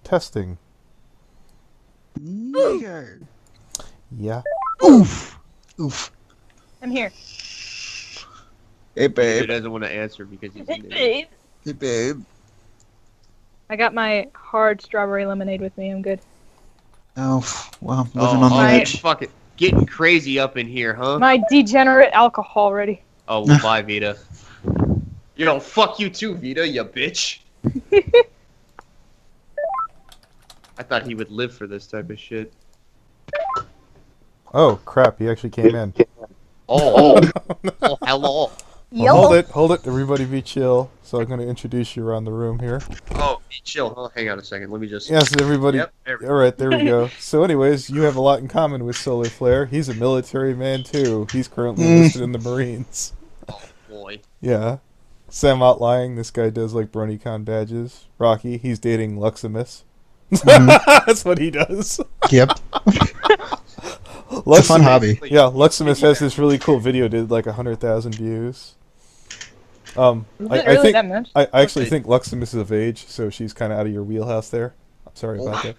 Testing. Nigger. Yeah. Oof. Oof. I'm here. Hey, He babe. doesn't want to answer because he's an idiot. Babe. Hey, babe. I got my hard strawberry lemonade with me. I'm good. Oh, well, living on the My- edge. Fuck it. Getting crazy up in here, huh? My degenerate alcohol ready. Oh, well, bye, Vita. Yo, fuck you too, Vita, you bitch. I thought he would live for this type of shit. Oh, crap. He actually came in. Oh, oh hello. Well, hold it. Everybody be chill. So I'm going to introduce you around the room here. Oh, chill. Oh, hang on a second. Let me just... Yes, everybody. Yep, there we go. All right, there we go. So anyways, you have a lot in common with Solar Flare. He's a military man, too. He's currently enlisted in the Marines. Oh, boy. Yeah. Sam Outlying, this guy does, like, BronyCon badges. Rocky, he's dating Luximus. That's what he does. Yep. It's a fun hobby. Yeah, Luximus has this really cool video, did like 100,000 views. I Really think that much? I actually think Luximus is of age, so she's kind of out of your wheelhouse there. I'm sorry about that.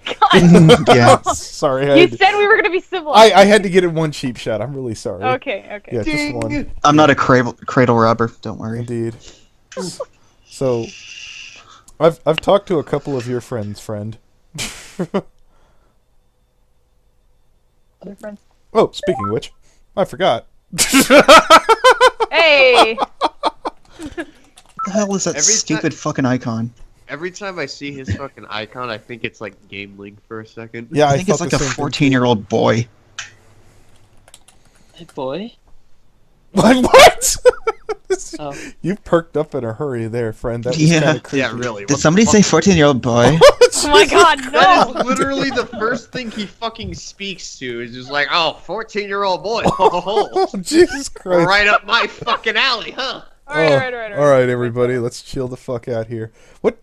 Yeah. Sorry, You said we were gonna be civil. I had to get in one cheap shot. I'm really sorry. Okay. Yeah, just one. I'm not a cradle robber. Don't worry. Indeed. So, I've talked to a couple of your friends, friend. Other friends. Oh, speaking of which, I forgot. Hey. What the hell is that Every stupid fucking icon? Every time I see his fucking icon, I think it's like Game Link for a second. Yeah, I think it's thought like the a same thing, too. 14-year-old boy. Hey, boy. What? Oh. You perked up in a hurry there, friend. That was Yeah. kind of creepy. Yeah, really. Did somebody say 14-year-old boy? Oh my God, That no. is literally the first thing he fucking speaks to. Is just like, oh, 14-year-old boy. Oh, Jesus Christ. right up my fucking alley, huh? All right. All right, everybody, let's chill the fuck out here. What?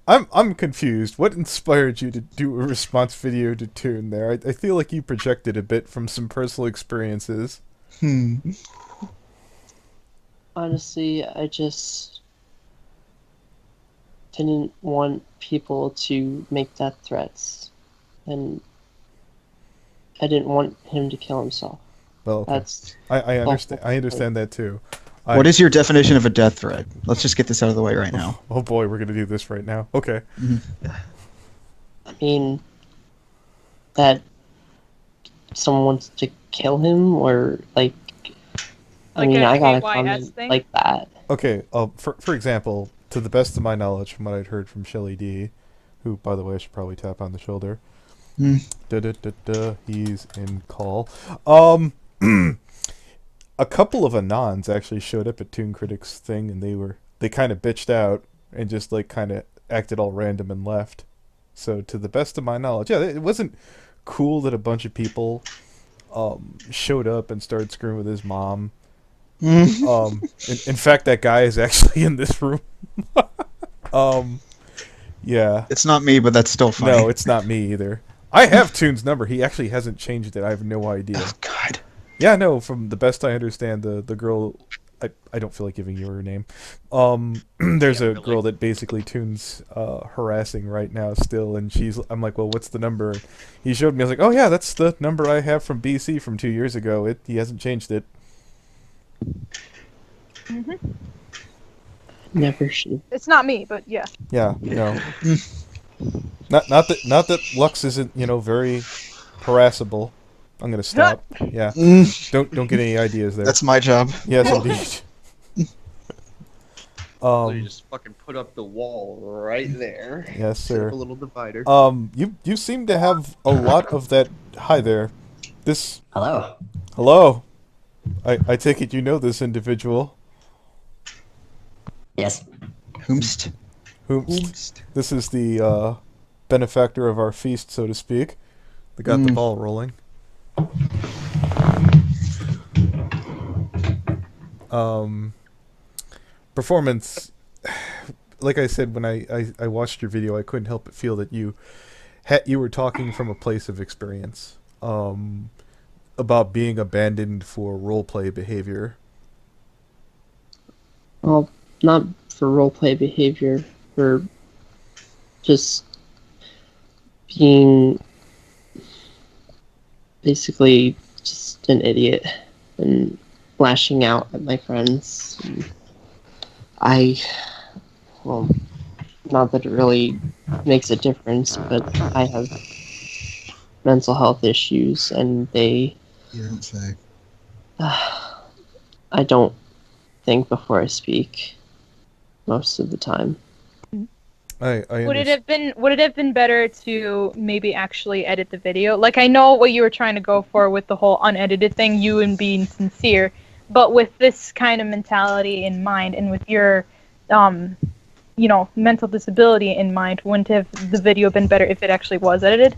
I'm confused. What inspired you to do a response video to Toon there? I feel like you projected a bit from some personal experiences. Honestly, I just didn't want people to make death threats, and I didn't want him to kill himself. Well, okay. That's I understand. I understand that too. What is your definition of a death threat? Let's just get this out of the way right now. Oh boy, we're gonna do this right now. Okay. I mean, that someone wants to kill him, or like I Like mean, a I got a KYS comment thing? like that. Okay. For example, to the best of my knowledge, from what I'd heard from Shelly D, who, by the way, I should probably tap on the shoulder. He's in call. A couple of Anons actually showed up at Toon Critics thing, and they kind of bitched out and just like kind of acted all random and left. So to the best of my knowledge, yeah, it wasn't cool that a bunch of people showed up and started screwing with his mom. In fact, that guy is actually in this room. Yeah. It's not me, but that's still funny. No, it's not me either. I have Toon's number. He actually hasn't changed it. I have no idea. Oh, God. Yeah, no, from the best I understand, the girl, I don't feel like giving you her name. There's a girl that basically Toon's harassing right now still, and I'm like, well, what's the number? He showed me, I was like, oh yeah, that's the number I have from BC from 2 years ago. He hasn't changed it. Never should. It's not me, but yeah. Yeah, no. not that Lux isn't, very harassable. I'm gonna stop. Yeah. Don't get any ideas there. That's my job. Yes, indeed. So you just fucking put up the wall right there. Yes, Set up sir. a little divider. You seem to have a lot of that. Hi there. Hello. Hello. I take it you know this individual. Yes. Whomst. Whomst. This is the benefactor of our feast, so to speak. They got the ball rolling. Performance. Like I said, when I watched your video, I couldn't help but feel that you were talking from a place of experience about being abandoned for roleplay behavior. Well, not for roleplay behavior, for just being basically just an idiot and lashing out at my friends. And well, not that it really makes a difference, but I have mental health issues, and they. You don't say. I don't think before I speak most of the time. I Would it understand. have been better to maybe actually edit the video? Like, I know what you were trying to go for with the whole unedited thing, you and being sincere, but with this kind of mentality in mind and with your mental disability in mind, wouldn't have the video been better if it actually was edited?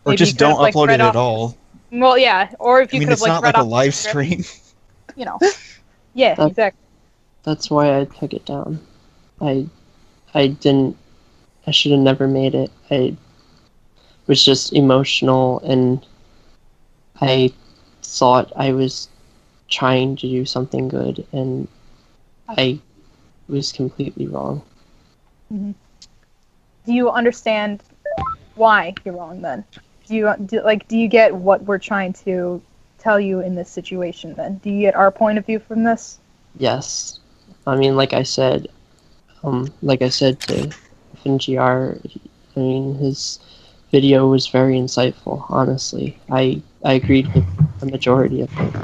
Or Maybe you just could have, don't like, upload read it at off. all. Well, yeah, or if I you mean, could have, it's like, not read like a off the live script, stream. you know. Yeah, That- exactly. That's why I took it down. I should have never made it. I was just emotional, and I thought I was trying to do something good, and I was completely wrong. Do you understand why you're wrong then? Do you get what we're trying to tell you in this situation then? Do you get our point of view from this? Yes. I mean, like I said to FNGR, I mean, his video was very insightful, honestly. I agreed with the majority of it.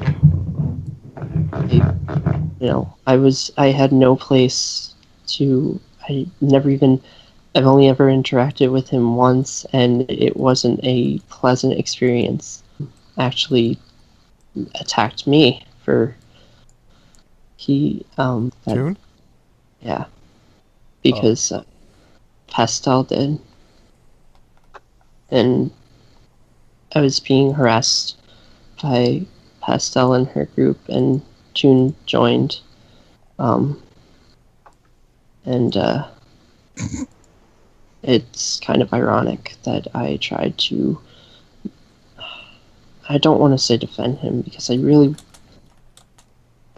I had no place to, I've only ever interacted with him once, and it wasn't a pleasant experience. Actually attacked me for, Tune? yeah, because Pastel did. And I was being harassed by Pastel and her group, and June joined. And it's kind of ironic that I tried to. I don't want to say defend him, because I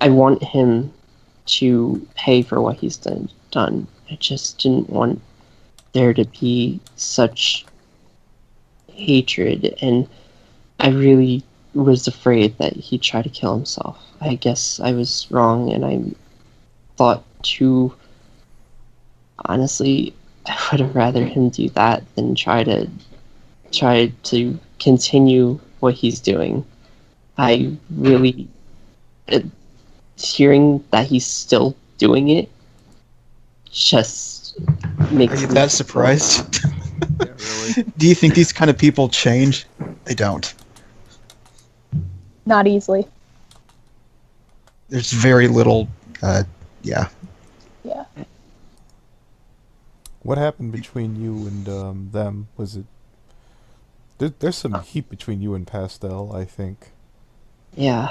want him to pay for what he's done. I just didn't want there to be such hatred, and I really was afraid that he'd try to kill himself. I guess I was wrong, and I thought too. Honestly, I would have rather him do that than try to continue what he's doing. I really, hearing that he's still doing it just makes Are you me that surprised? Yeah, really. Do you think these kind of people change? They don't. Not easily. There's very little, yeah. Yeah. What happened between you and them? Was it? There's some heat between you and Pastel, I think. Yeah,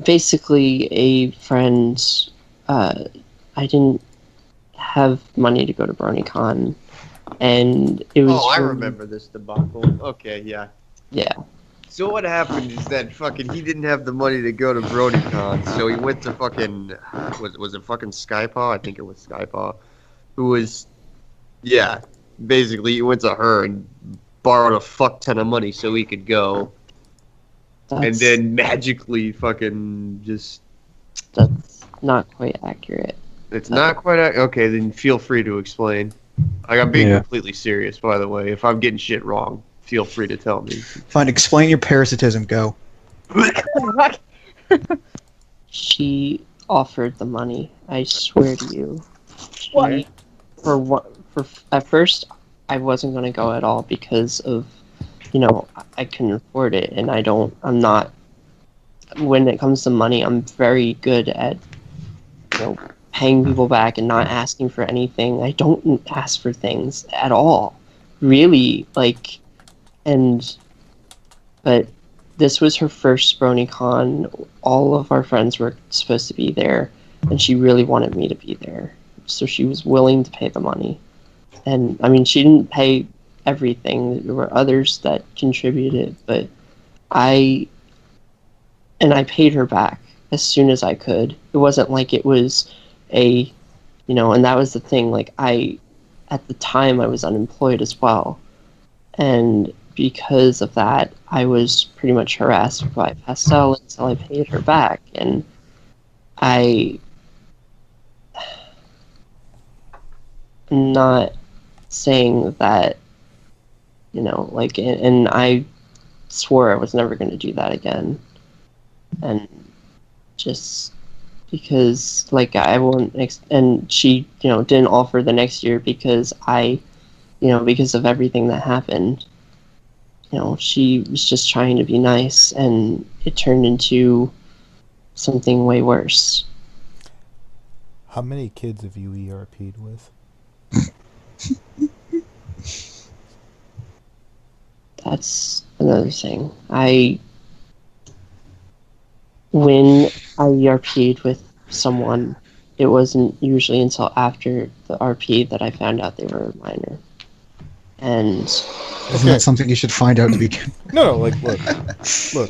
basically a friend, I didn't have money to go to BronyCon, and it was. Oh, I really- remember this debacle. Okay, yeah. Yeah, So what happened is that fucking he didn't have the money to go to BrodyCon, so he went to fucking was it fucking Skypaw? I think it was Skypaw, who was, yeah, basically he went to her and borrowed a fuck ton of money so he could go, and that's, then magically fucking just. that's not quite accurate. It's not quite okay. Then feel free to explain. Like, I'm being completely serious, by the way. If I'm getting shit wrong, feel free to tell me. Fine, explain your parasitism, go. She offered the money. I swear to you. What? At first, I wasn't gonna go at all because of, I couldn't afford it, and I'm not. When it comes to money, I'm very good at, paying people back and not asking for anything. I don't ask for things at all, really. But this was her first BronyCon. All of our friends were supposed to be there, and she really wanted me to be there. So she was willing to pay the money. And, I mean, she didn't pay everything. There were others that contributed, but I paid her back as soon as I could. It wasn't like it was a, and that was the thing. Like, at the time, I was unemployed as well. And because of that, I was pretty much harassed by Pastel until I paid her back. And I'm not saying that, like, and I swore I was never going to do that again. And just because, like, I won't, and she, didn't offer the next year because because of everything that happened. She was just trying to be nice, and it turned into something way worse. How many kids have you ERP'd with? That's another thing. When I ERP'd with someone, it wasn't usually until after the RP that I found out they were a minor. And Isn't that something you should find out to begin? No, like, look.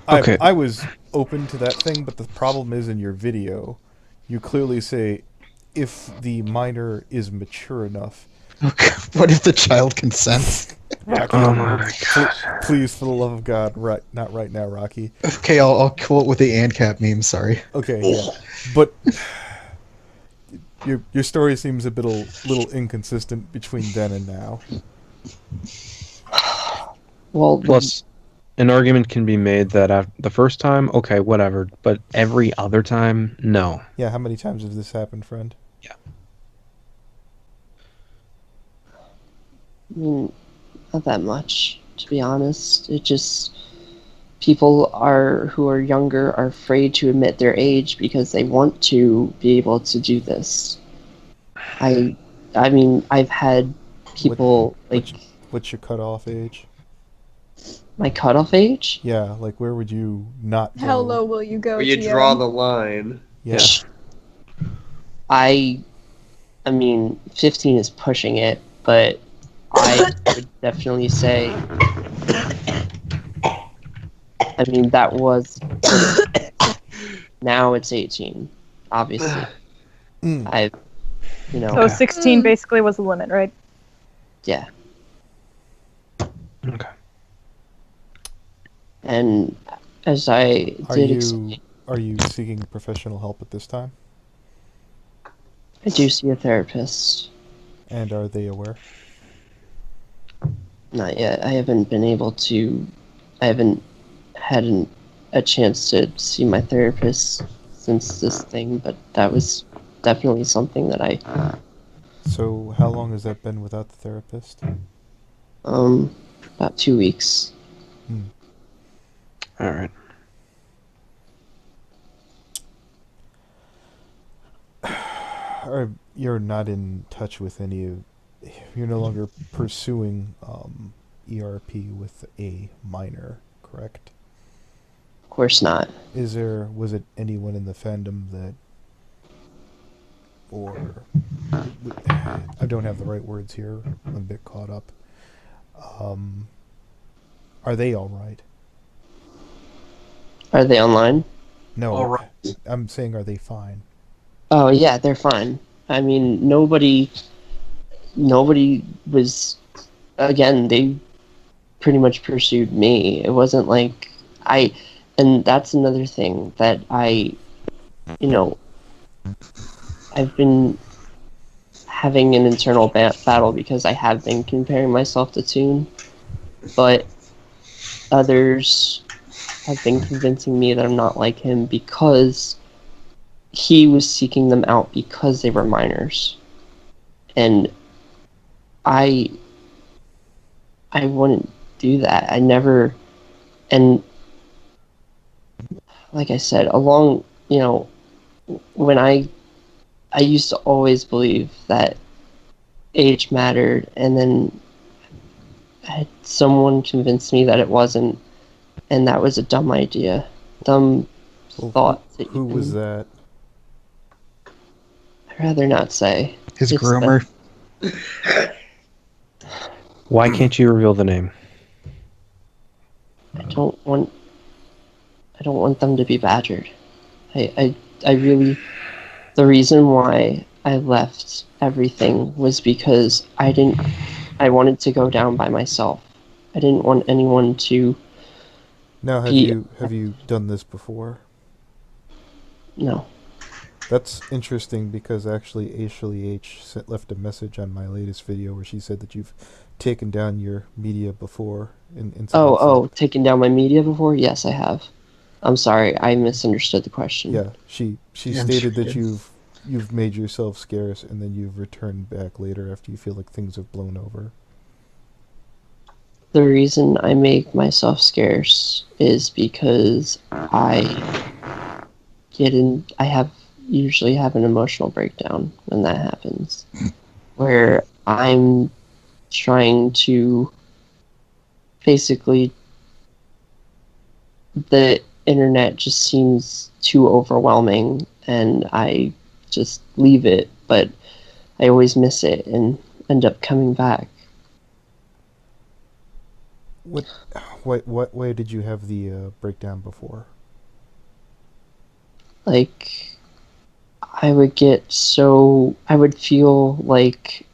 Okay. I was open to that thing, but the problem is in your video, you clearly say, if the minor is mature enough. Okay. What if the child consents? Rocky, Oh my god. please, for the love of God, not right now, Rocky. Okay, I'll quote with the ANCAP meme. Sorry. Okay, yeah, but your story seems a little inconsistent between then and now. well, Plus, an argument can be made that the first time, okay, whatever, but every other time, no. Yeah, how many times has this happened, friend? not that much, to be honest. It just people who are younger are afraid to admit their age because they want to be able to do this. I mean, I've had people What's your cutoff age? My cutoff age? Yeah, like where would you not go? How low will you go? Where you TM? draw the line. Yeah. I mean, 15 is pushing it, but I would definitely say, I mean, that was, now it's 18, obviously. Mm. So 16 basically was the limit, right? Yeah. Okay. And as I did explain, Are you seeking professional help at this time? I do see a therapist. And are they aware? Not yet. I haven't had a chance to see my therapist since this thing, but that was definitely something that So how long has that been without the therapist? about 2 weeks. All right. You're not in touch with you're no longer pursuing ERP with a minor, correct? Of course not. Was it anyone in the fandom I don't have the right words here, I'm a bit caught up. Are they alright? Are they online? No, All right. I'm saying, are they fine? Oh yeah, they're fine. I mean, nobody was. Again, they pretty much pursued me. It wasn't like and that's another thing that I've been having an internal battle because I have been comparing myself to Toon, but others have been convincing me that I'm not like him because he was seeking them out because they were minors. And I wouldn't do that. I never, and like I said, when I used to always believe that age mattered, and then someone convinced me that it wasn't, and that was a dumb idea. Dumb thought. Who was that? I'd rather not say. His It's groomer. Why can't you reveal the name? I don't want them to be badgered. I really, the reason why I left everything was because I wanted to go down by myself. I didn't want anyone to Now, be. have you done this before? No. That's interesting because actually Ashley H left a message on my latest video where she said that you've taken down your media before in Taken down my media before? Yes, I have. I'm sorry, I misunderstood the question. Yeah, she Yeah, I'm stated sure that you you've made yourself scarce and then you've returned back later after you feel like things have blown over. The reason I make myself scarce is because I usually have an emotional breakdown when that happens, where I'm trying to basically the internet just seems too overwhelming and I just leave it, but I always miss it and end up coming back. What way did you have the breakdown before? Like, I would feel like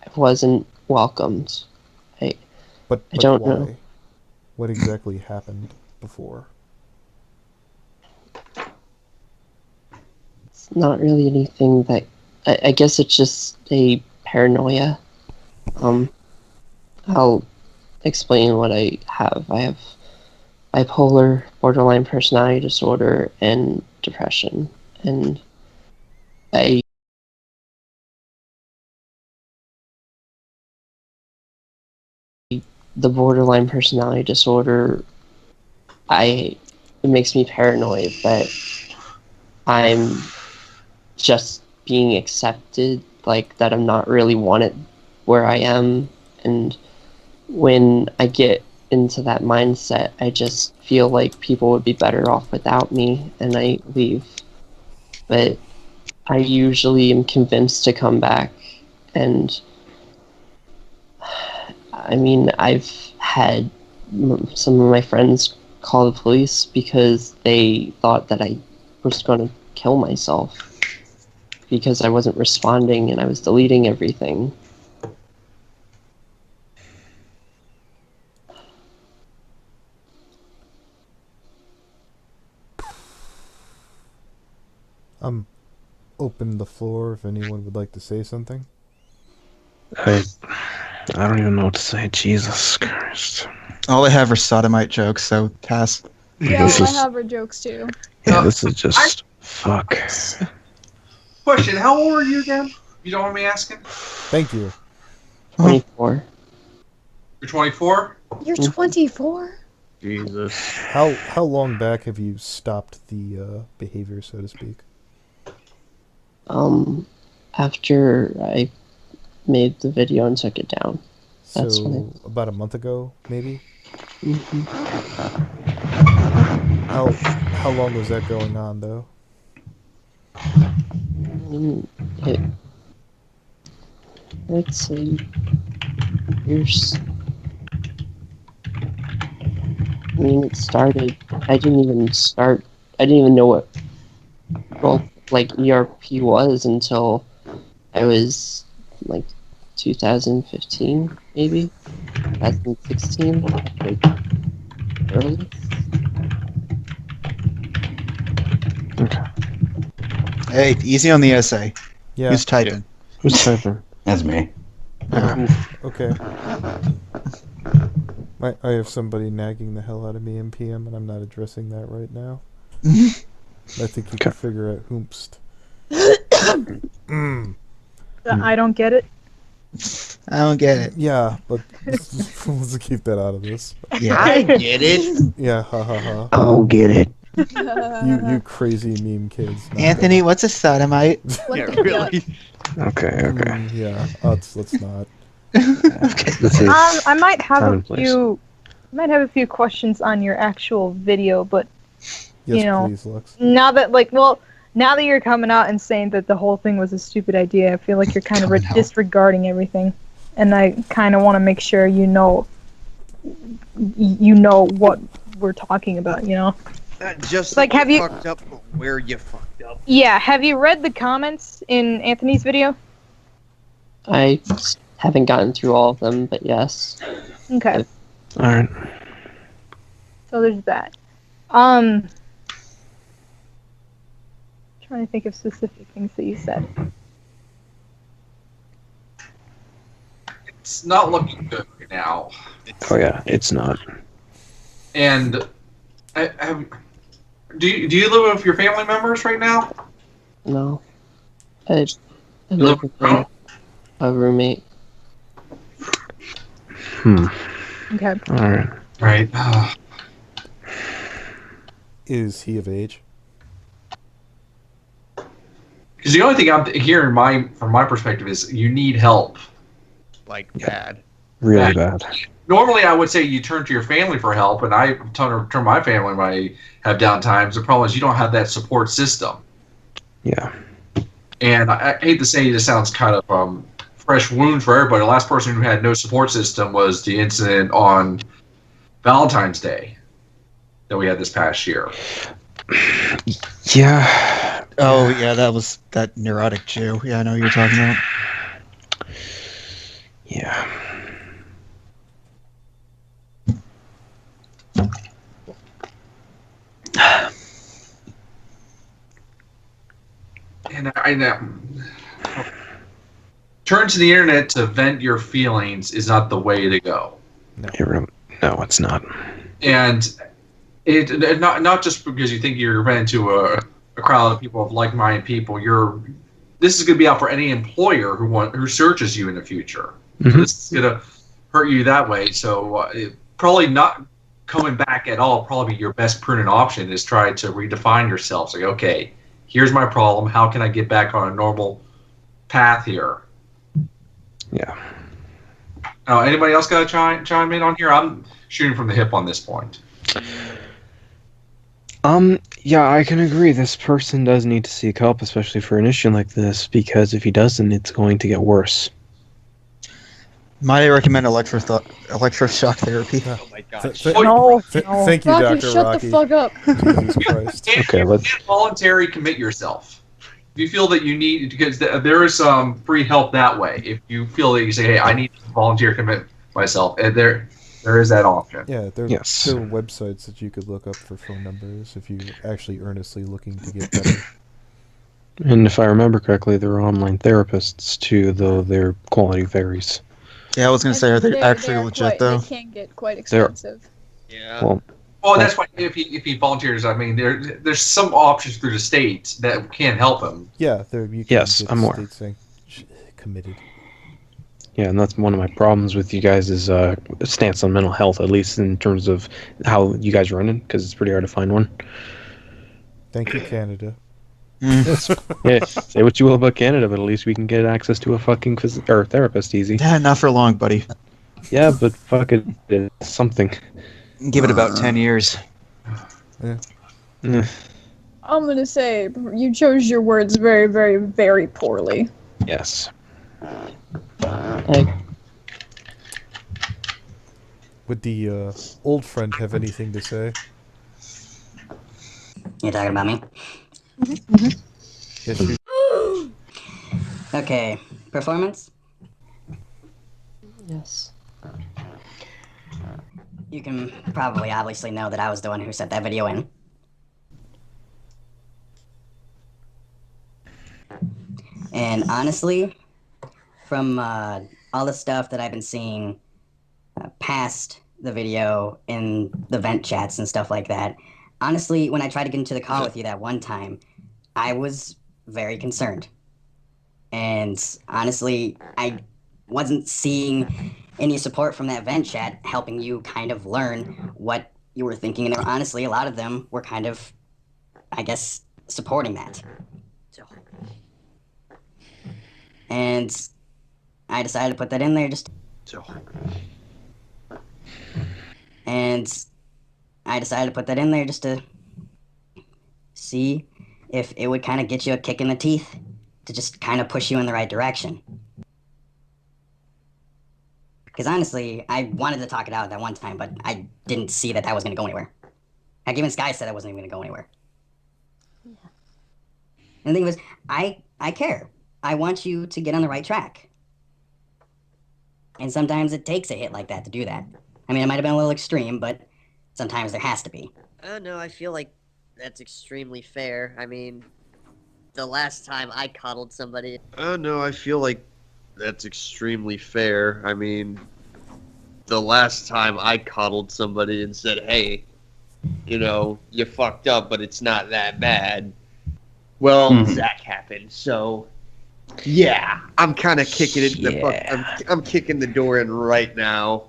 I wasn't welcomed. But I don't why? know. What exactly happened before? It's not really anything that I guess it's just a paranoia. I'll explain what I have. I have bipolar, borderline personality disorder, and depression. And I the borderline personality disorder, it makes me paranoid that I'm just being accepted, like that I'm not really wanted where I am. And when I get into that mindset, I just feel like people would be better off without me and I leave. But I usually am convinced to come back. And I mean, I've had some of my friends call the police because they thought that I was going to kill myself because I wasn't responding and I was deleting everything. I'm open the floor if anyone would like to say something. I don't even know what to say. Jesus Christ. All I have are sodomite jokes, so pass. Yeah, This well, I is- have her jokes too. Yeah, this is just fuck. Question: how old are you again? You don't want me asking. Thank you. 24. You're 24. You're 24? Jesus. How long back have you stopped the behavior, so to speak? After I made the video and took it down. That's So when about a month ago, maybe. hmm How long was that going on though? Let's say years. I mean, it started. I didn't even know what ERP was until I was like 2015, maybe 2016, like early. Hey, easy on the essay. Yeah. Who's typing? Who's typing? That's me. Okay. I have somebody nagging the hell out of me in PM, and I'm not addressing that right now. I think you can figure out whomst. I don't get it. I don't get it. Yeah, but let's keep that out of this. Yeah. I get it. Yeah, ha ha ha. Oh, get it. You crazy meme kids. Not Anthony, what's a sodomite? Yeah, really. Okay. yeah, let's not. This is I might have a commonplace. few questions on your actual video, but Yes, you know, please, Lux. now that you're coming out and saying that the whole thing was a stupid idea, I feel like you're kind of Coming out. disregarding everything, and I kind of want to make sure you know what we're talking about. You know, Not just Like, that have you you- fucked up, but where you fucked Yeah, have you read the comments in Anthony's video? I haven't gotten through all of them, but yes. Okay. All right. So there's that. Trying to think of specific things that you said. It's not looking good right now. Oh yeah, it's not. And do you live with your family members right now? No. I live with a roommate. Okay. All right. Right. Is he of age? Because the only thing I'm hearing from my perspective is you need help. Like bad. Really bad. Normally, I would say you turn to your family for help, and I turn to my family when I have downtimes. The problem is you don't have that support system. Yeah. And I hate to say this sounds kind of fresh wound for everybody. The last person who had no support system was the incident on Valentine's Day that we had this past year. Yeah. Oh, yeah, that was that neurotic Jew. Yeah, I know who you're talking about. Yeah. And I know. Turn to the internet to vent your feelings is not the way to go. No, it's not. And it not just because you think you're venting to a crowd of people of like-minded people. This is going to be out for any employer who searches you in the future. Mm-hmm. So this is going to hurt you that way. So probably not coming back at all. Probably your best prudent option is try to redefine yourself. Like, okay, here's my problem. How can I get back on a normal path here? Yeah. Anybody else got to chime in on here? I'm shooting from the hip on this point. Yeah, I can agree. This person does need to seek help, especially for an issue like this, because if he doesn't, it's going to get worse. Might I recommend electroshock therapy? Oh my gosh. No. Thank you, Rocky, Dr. shut Rocky. the fuck up. Jesus Christ. Okay, you let's- can't voluntarily commit yourself. If you feel that you need, because there is some free help that way. If you feel that you say, hey, I need to volunteer commit myself, and there is that option. Yeah, there are websites that you could look up for phone numbers if you're actually earnestly looking to get better. And if I remember correctly, there are online therapists too, though their quality varies. Yeah, I was going to say, are they actually legit, though? They can get quite expensive. Yeah. Well, that's why if he volunteers, I mean, there's some options through the state that can help him. Yeah, you can Yes, get I'm aware. state saying committed. Yeah, and that's one of my problems with you guys' stance on mental health, at least in terms of how you guys run it, because it's pretty hard to find one. Thank you, Canada. Yeah, say what you will about Canada, but at least we can get access to a fucking therapist easy. Yeah, not for long, buddy. Yeah, but fuck it, it's something. Give it about 10 years. Yeah. I'm gonna say you chose your words very, very, very poorly. Yes. Would the old friend have anything to say? You talking about me? Yes, you. Okay, performance? Yes. You can probably obviously know that I was the one who sent that video in. And honestly, from all the stuff that I've been seeing past the video in the vent chats and stuff like that, honestly, when I tried to get into the call with you that one time, I was very concerned. And honestly, I wasn't seeing any support from that vent chat helping you kind of learn what you were thinking. And there were, honestly, a lot of them were kind of, I guess, supporting that. And I decided to put that in there just to see if it would kind of get you a kick in the teeth to just kind of push you in the right direction. Because honestly, I wanted to talk it out that one time, but I didn't see that was going to go anywhere. Heck, even Sky said that wasn't even going to go anywhere. And the thing was, I care. I want you to get on the right track. And sometimes it takes a hit like that to do that. I mean, it might have been a little extreme, but sometimes there has to be. No, I feel like that's extremely fair. I mean, the last time I coddled somebody. No, I feel like that's extremely fair. I mean, the last time I coddled somebody and said, hey, you know, you fucked up, but it's not that bad. Well, Zach happened, so yeah, I'm kind of kicking it. I'm kicking the door in right now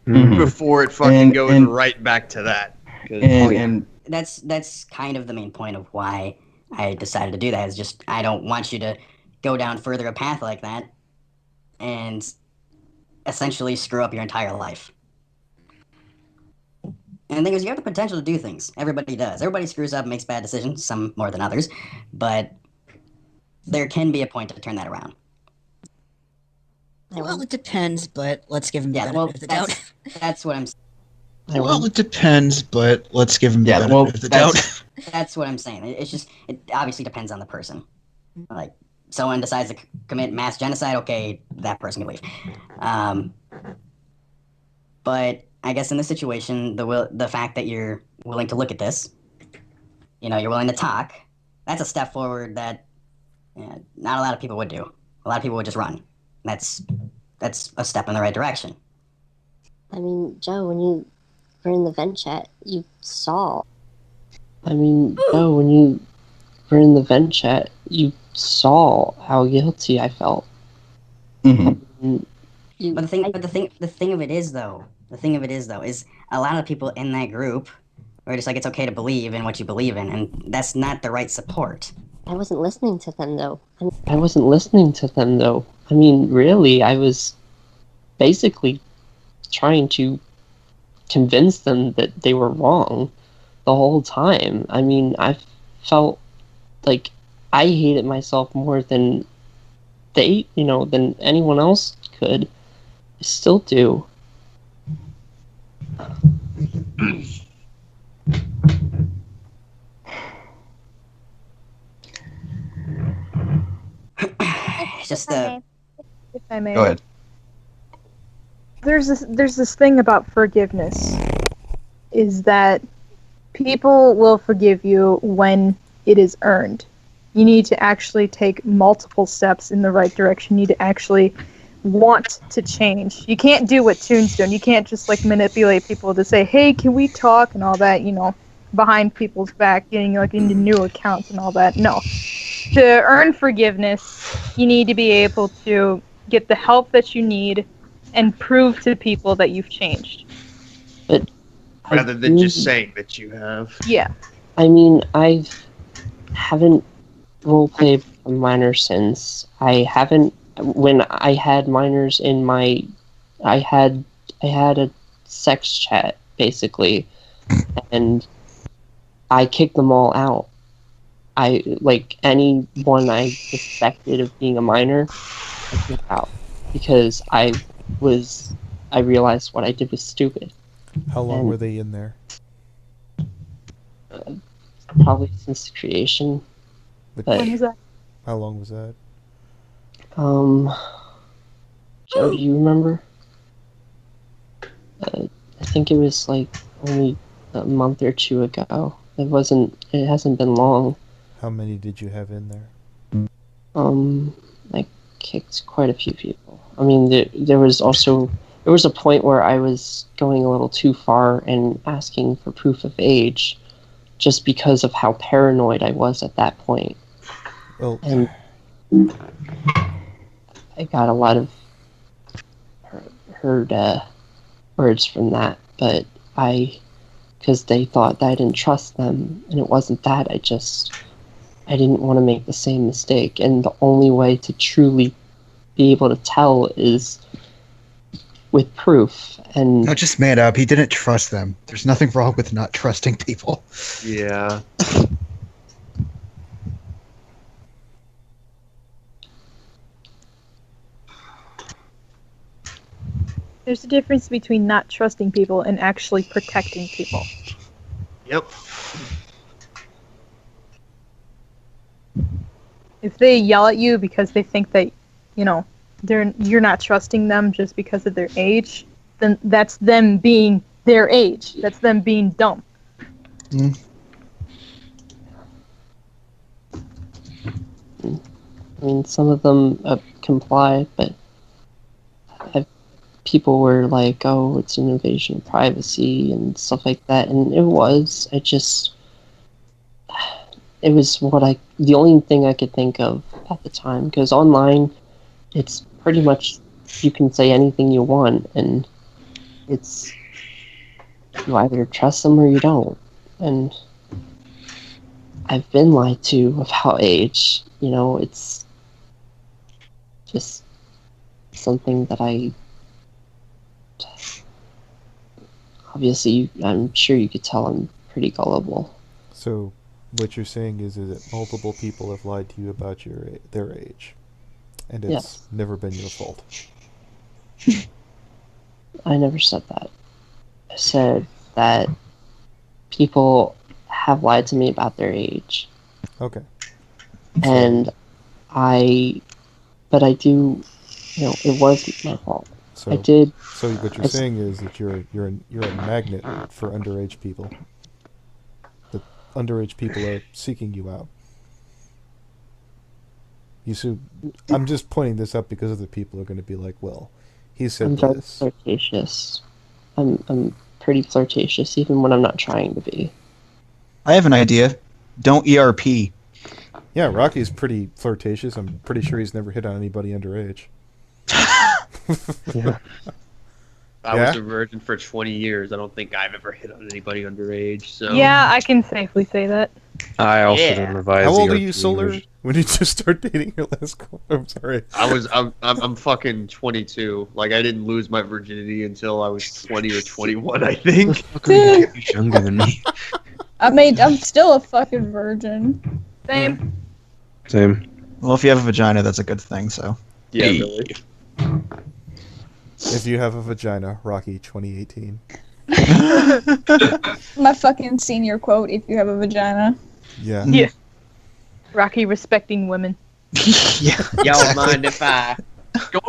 before it fucking goes right back to that. And that's kind of the main point of why I decided to do that. Is just I don't want you to go down further a path like that and essentially screw up your entire life. And the thing is, you have the potential to do things. Everybody does. Everybody screws up and makes bad decisions, some more than others. But there can be a point to turn that around. Well, it depends, but let's give him the benefit of the doubt. That's what I'm saying. Well, it depends, but let's give him the benefit of the doubt. That's what I'm saying. It's just, it obviously depends on the person. Like, someone decides to commit mass genocide, okay, that person can leave. But I guess in this situation, the fact that you're willing to look at this, you know, you're willing to talk, that's a step forward that not a lot of people would do. A lot of people would just run. That's a step in the right direction. I mean, Joe, when you were in the vent chat, you saw. I mean, Joe, when you were in the vent chat, you saw how guilty I felt. But the thing of it is though, is a lot of people in that group are just like, it's okay to believe in what you believe in, and that's not the right support. I wasn't listening to them though. I mean, really, I was basically trying to convince them that they were wrong the whole time. I mean, I felt like I hated myself more than than anyone else could. I still do. Just if I may. Go ahead. There's this thing about forgiveness, is that people will forgive you when it is earned. You need to actually take multiple steps in the right direction. You need to actually want to change. You can't do what Toon's doing. You can't just like manipulate people to say, hey, can we talk and all that, you know, behind people's back, getting like into new accounts and all that. No. To earn forgiveness, you need to be able to get the help that you need and prove to people that you've changed. But rather than just saying that you have. Yeah. I mean, I haven't roleplayed a minor since. I haven't. When I had minors in my, I had a sex chat basically, and I kicked them all out. I like anyone I suspected of being a minor, I kicked out because I realized what I did was stupid. How long were they in there? Probably since the creation. When was that? How long was that? Joe, do you remember? I think it was like only a month or two ago. It hasn't been long. How many did you have in there? I kicked quite a few people. I mean, there was a point where I was going a little too far and asking for proof of age, just because of how paranoid I was at that point. Well, and I got a lot of heard words from that, but because they thought that I didn't trust them, and it wasn't that. I didn't want to make the same mistake, and the only way to truly be able to tell is with proof. And not just made up, he didn't trust them. There's nothing wrong with not trusting people. Yeah. There's a difference between not trusting people and actually protecting people. Yep. they yell at you because they think that, you know, you're not trusting them just because of their age, then that's them being their age. That's them being dumb. Mm. I mean, some of them comply, but people were like, "Oh, it's an invasion of privacy" and stuff like that, and it was. It was the only thing I could think of at the time, because online, it's pretty much you can say anything you want, and it's you either trust them or you don't, and I've been lied to about age. You know, it's just something that obviously, I'm sure you could tell I'm pretty gullible. So, what you're saying is that multiple people have lied to you about their age, and it's never been your fault. I never said that. I said that people have lied to me about their age. Okay. And but I do, you know, it was my fault. So, I did. So what you're saying is that you're a magnet for underage people. That underage people are seeking you out. You see, I'm just pointing this up because other people are going to be like, "Well, he said I'm very this." flirtatious. I'm pretty flirtatious, even when I'm not trying to be. I have an idea. Don't ERP. Yeah, Rocky's pretty flirtatious. I'm pretty sure he's never hit on anybody underage. Yeah. I was a virgin for 20 years. I don't think I've ever hit on anybody underage. So Yeah, I can safely say that. I also don't advise. How old are ERP you, Solar? users. When did you start dating your last girl? I'm sorry. I'm fucking 22. Like, I didn't lose my virginity until I was 20 or 21, I think. You're younger than me. I'm still a fucking virgin. Same. Same. Well, if you have a vagina, that's a good thing, so. Yeah, really. If you have a vagina, Rocky 2018. My fucking senior quote, if you have a vagina. Yeah. Yeah. Rocky respecting women. Yeah. Y'all mind if I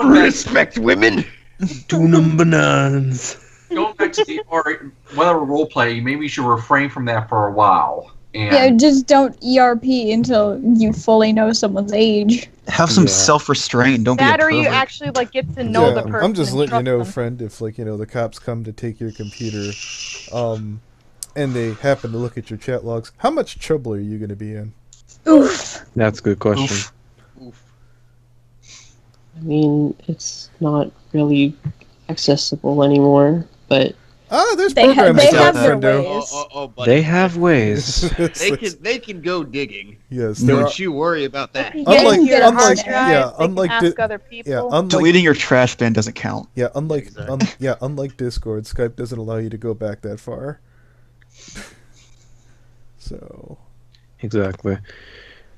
respect women? Tuna bananas. Going back to the whether role play, maybe you should refrain from that for a while. And Yeah, just don't ERP until you fully know someone's age. Have some self-restraint. Don't That be a or you pervert. actually like get to know the person. I'm just and letting you trust know, them. friend, if like, you know, the cops come to take your computer, and they happen to look at your chat logs, how much trouble are you going to be in? Oof. That's a good question. Oof. I mean, it's not really accessible anymore, but there's They programs they for have that, their friendo. ways. Buddy. They have ways. They can go digging. Yes, there Don't are. you worry about that. If you Unlike- get your hard unlike- drive, yeah, they unlike can ask other people. Yeah, unlike Deleting your trash bin doesn't count. Yeah, unlike Exactly. unlike Discord, Skype doesn't allow you to go back that far. So, Exactly.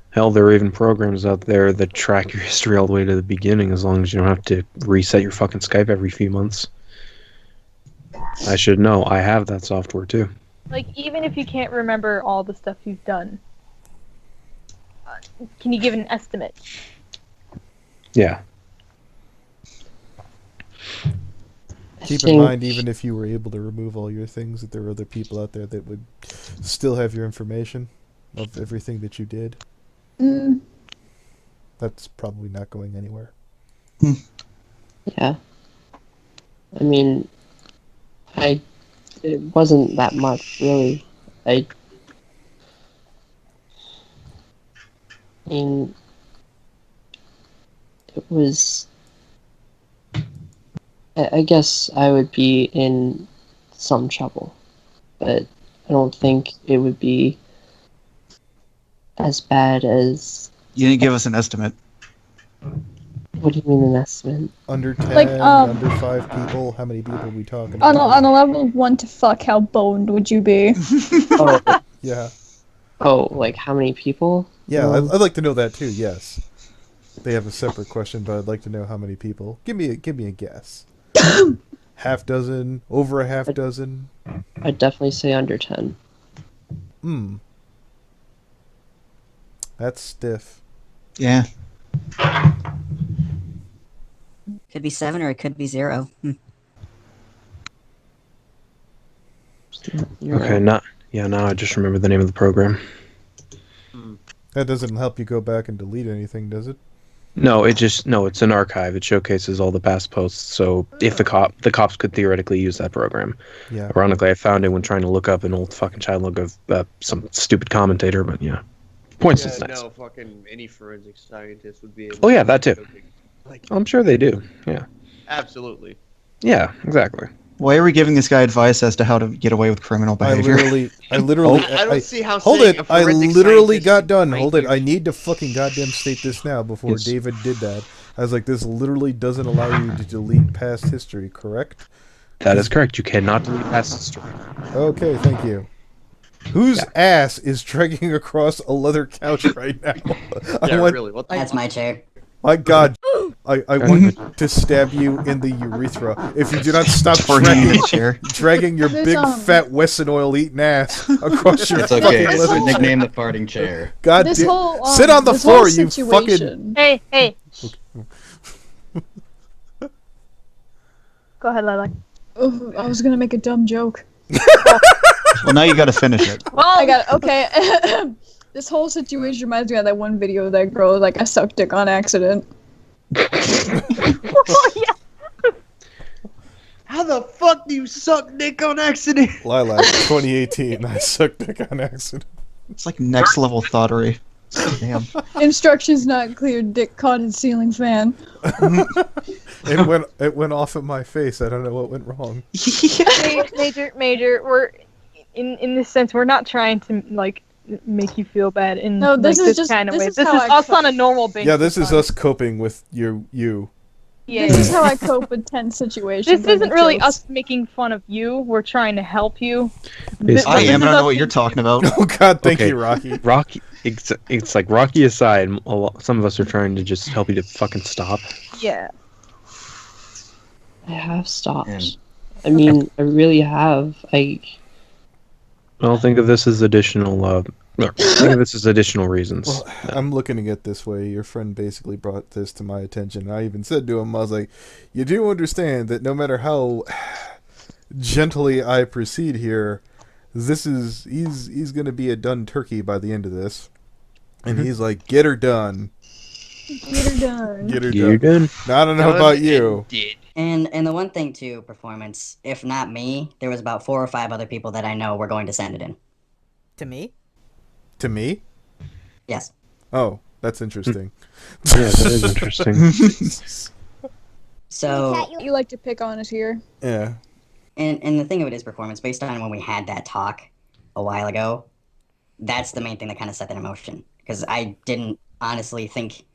Hell, there are even programs out there that track your history all the way to the beginning, as long as you don't have to reset your fucking Skype every few months. I should know. I have that software too. Like, even if you can't remember all the stuff you've done, can you give an estimate? Yeah. keep in mind, even if you were able to remove all your things, that there are other people out there that would still have your information of everything that you did. Mm. That's probably not going anywhere. yeah. I mean, it wasn't that much, really. I mean, it was... I guess I would be in some trouble, but I don't think it would be as bad as... You didn't give us an estimate. What do you mean an estimate? Under 10, Like, under 5 people, how many people are we talking On about? a level of 1 to fuck, how boned would you be? Oh, Yeah. oh, like how many people? Yeah, I'd like to know that too, yes. They have a separate question, but I'd like to know how many people. Give me a guess. Half dozen, over a half dozen? I'd definitely say under 10. That's stiff. Yeah. Could be 7 or it could be 0. Okay, now I just remember the name of the program. That doesn't help you go back and delete anything, does it? No, it's an archive. It showcases all the past posts. So if the cops could theoretically use that program. Yeah. Ironically, I found it when trying to look up an old fucking child log of some stupid commentator, but yeah. Points is nice. No, fucking any forensic scientist would be able Oh yeah, that too. I'm sure they do. Yeah. Absolutely. Yeah, exactly. Why are we giving this guy advice as to how to get away with criminal behavior? I literally. I don't see how. Hold saying it! a I forensic literally scientist got done. might Hold it! do- I need to fucking goddamn state this now before Yes. David did that. I was like, this literally doesn't allow you to delete past history, correct? That is correct. You cannot delete past history. Okay, thank you. Whose ass is dragging across a leather couch right now? Yeah, really. What the That's my chair. My God, I want to stab you in the urethra if you do not stop dragging your There's, big fat Wesson oil eating ass across your It's fucking okay. It's leather chair. nickname the farting chair. God This damn. whole, Sit on the this floor, whole you fucking. situation- Hey. Go ahead, Lilac. Oh, I was gonna make a dumb joke. Well, now you got to finish it. Well, I got okay. This whole situation reminds me of that one video of that girl like I sucked dick on accident. How the fuck do you suck dick on accident? Lilac, 2018. I sucked dick on accident. It's like next level thoughterry. Damn. Instructions not clear. Dick caught in ceiling fan. It went off in my face. I don't know what went wrong. Major. We're in this sense. We're not trying to like make you feel bad in No, this like, is this just- kind of this way. is This how is I us on a normal basis. Yeah, this is us coping with you. Yeah. This is how I cope with tense situations. This isn't I make really jokes. us making fun of you. We're trying to help you. I am. I don't us- know what you're talking about. Oh God, thank Okay. you, Rocky. Rocky, it's like Rocky aside, some of us are trying to just help you to fucking stop. Yeah. I have stopped. I mean, I really have. I'll think of this as additional. Think of this as additional reasons. Well, I'm looking at it this way. Your friend basically brought this to my attention. I even said to him, I was like, you do understand that no matter how gently I proceed here, he's going to be a done turkey by the end of this. And he's like, get her done. Get her done. Get her You done. done? Now, I don't know about you. And the one thing too, performance. If not me, there was about 4 or 5 other people that I know were going to send it in. To me? To me? Yes. Oh, that's interesting. Yeah, that is interesting. So You like to pick on us here. Yeah. And the thing of it is performance, based on when we had that talk a while ago, that's the main thing that kind of set that in motion. Because I didn't honestly think,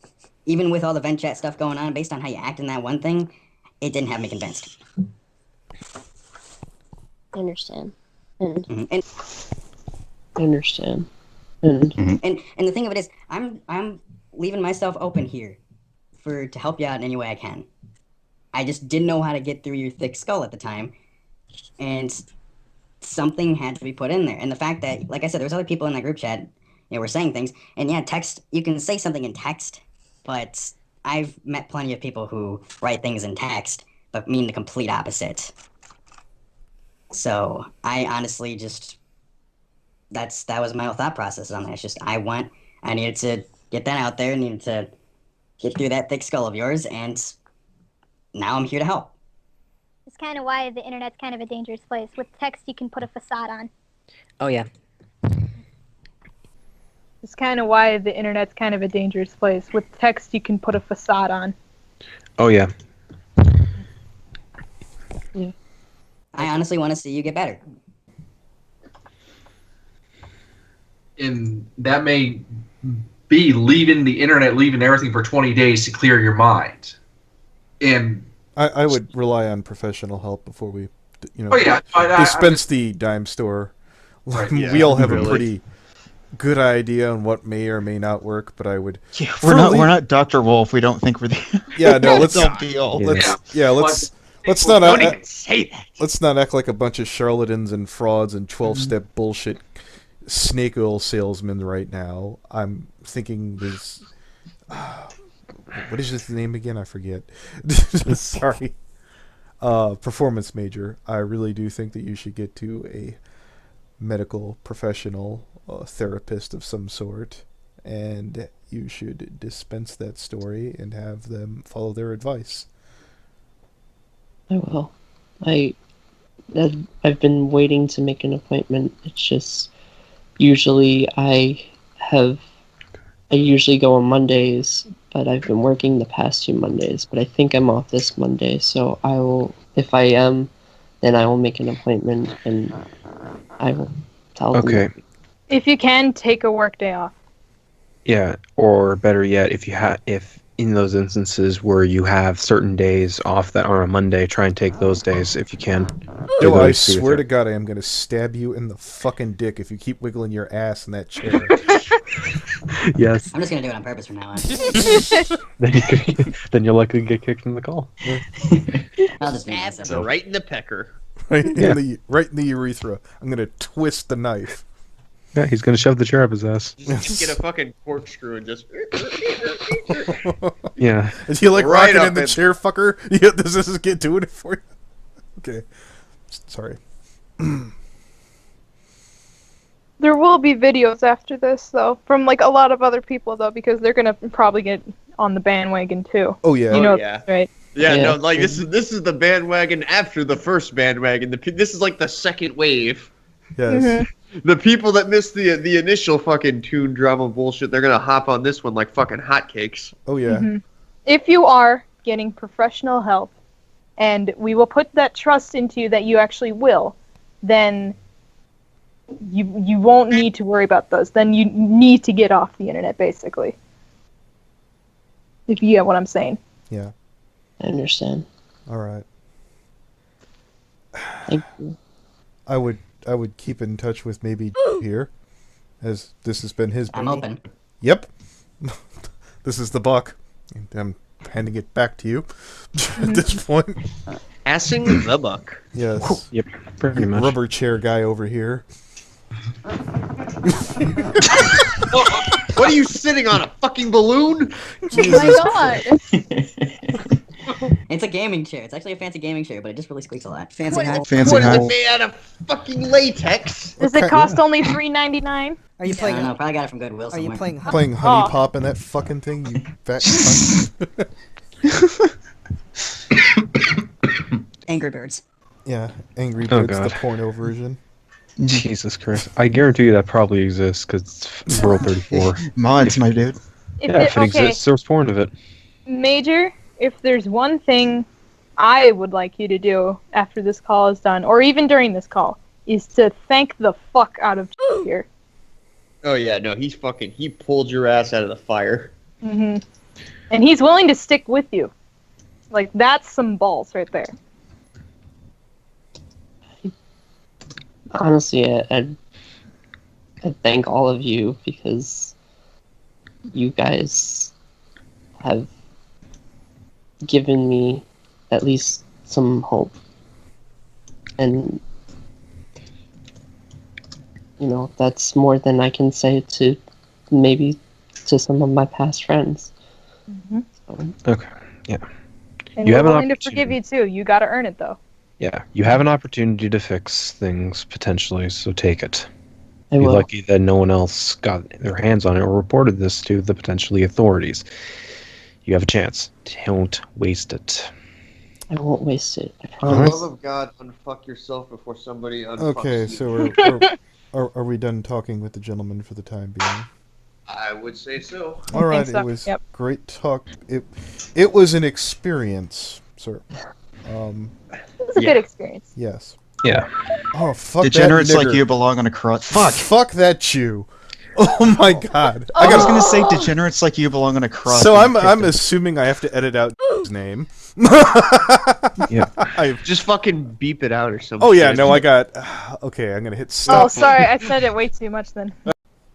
even with all the vent chat stuff going on, based on how you act in that one thing, it didn't have me convinced. I understand. And And I understand. And and the thing of it is, I'm leaving myself open here to help you out in any way I can. I just didn't know how to get through your thick skull at the time, and something had to be put in there. And the fact that, like I said, there was other people in that group chat, were saying things. And yeah, text, you can say something in text, but I've met plenty of people who write things in text but mean the complete opposite. So I honestly just that was my whole thought process on that. It's just I needed to get that out there, needed to get through that thick skull of yours, and now I'm here to help. It's kind of why the internet's kind of a dangerous place. With text, you can put a facade on. oh yeah. It's kind of why the internet's kind of a dangerous place. With text, you can put a facade on. Oh yeah. I honestly want to see you get better. And that may be leaving the internet, leaving everything for 20 days to clear your mind. And I would rely on professional help before we, Oh, yeah, dispense the dime store. Right, We yeah, all have really. a pretty good idea on what may or may not work, but I would. Yeah, we're not Dr. Wolf. We don't think we're the. Yeah, no. Let's Don't be all. let's not don't even say that. let's not act like a bunch of charlatans and frauds and 12-step bullshit snake oil salesmen right now. I'm thinking there's what is his name again? I forget. Sorry. Performance major. I really do think that you should get to a medical professional, therapist of some sort, and you should dispense that story and have them follow their advice. I will. I've been waiting to make an appointment. It's just usually I usually go on Mondays, but I've been working the past 2 Mondays. But I think I'm off this Monday, so I will. If I am, then I will make an appointment and I will tell them. Okay. If you can, take a work day off. Yeah, or better yet, if in those instances where you have certain days off that are on Monday, try and take those days if you can. Yo, I swear to God, I am going to stab you in the fucking dick if you keep wiggling your ass in that chair. Yes. I'm just going to do it on purpose from now on. Then you'll likely get kicked from the call. I'll just be myself. Right in the pecker. Right in the urethra. I'm going to twist the knife. Yeah, he's going to shove the chair up his ass. Just get a fucking corkscrew and just... Yeah. Is he like Right rocking up in the in- chair, fucker? Yeah, does this get doing it for you? Okay. Sorry. There will be videos after this, though, from like a lot of other people, though, because they're gonna probably get on the bandwagon too. Oh yeah. You know, yeah. right? Yeah, Yeah. no, like this is the bandwagon after the first bandwagon. This is like the second wave. Yes. The people that missed the initial fucking Toon drama bullshit, they're gonna hop on this one like fucking hotcakes. Oh yeah. If you are getting professional help, and we will put that trust into you that you actually will, then you won't need to worry about those. Then you need to get off the internet, basically. If you get what I'm saying. Yeah. I understand. All right. Thank you. I would keep in touch with maybe here, as this has been his. I'm open. Yep. This is the buck. I'm handing it back to you at this point. Assing the buck. Yes. Yep, pretty much. Rubber chair guy over here. What are you sitting on, a fucking balloon? Oh my god! It's a gaming chair. It's actually a fancy gaming chair, but it just really squeaks a lot. Fancy What, hat. Fancy what is hat. it made out of fucking latex? Does it cost only $3.99? Are you I playing? don't know. Probably got it from Goodwill Are somewhere. you playing? Playing Honey Oh. Pop in that fucking thing, you fat cunt. Angry Birds. Yeah, Angry Oh, Birds, the God. porno version. Jesus Christ. I guarantee you that probably exists because it's World 34. Mods, my dude. If it exists, there's porn of it. Major, if there's one thing I would like you to do after this call is done, or even during this call, is to thank the fuck out of here. Oh yeah, no, he pulled your ass out of the fire. And he's willing to stick with you. Like, that's some balls right there. Honestly, I'd thank all of you because you guys have given me at least some hope. And, you know, that's more than I can say to maybe to some of my past friends. So, Okay, yeah. And You we're have an willing to opportunity. forgive you too. You gotta earn it though. Yeah, you have an opportunity to fix things, potentially, so take it. I Be will. lucky that no one else got their hands on it or reported this to the potentially authorities. You have a chance. Don't waste it. I won't waste it. I For the promise. love of God, unfuck yourself before somebody unfucks Okay, you. so are we done talking with the gentleman for the time being? I would say so. All right, so. it was Yep. great talk. It was an experience, sir. It was a good experience. Yes. Yeah. Oh fuck Degenerates that like nigger. you belong on a cross. Fuck! Fuck that Jew. Oh my god. I was gonna say degenerates like you belong on a cross. So but you I'm picked assuming I have to edit out his name. Yeah. Just fucking beep it out or something. Oh yeah, no, I got. Okay, I'm gonna hit stop. Oh, sorry, I said it way too much then.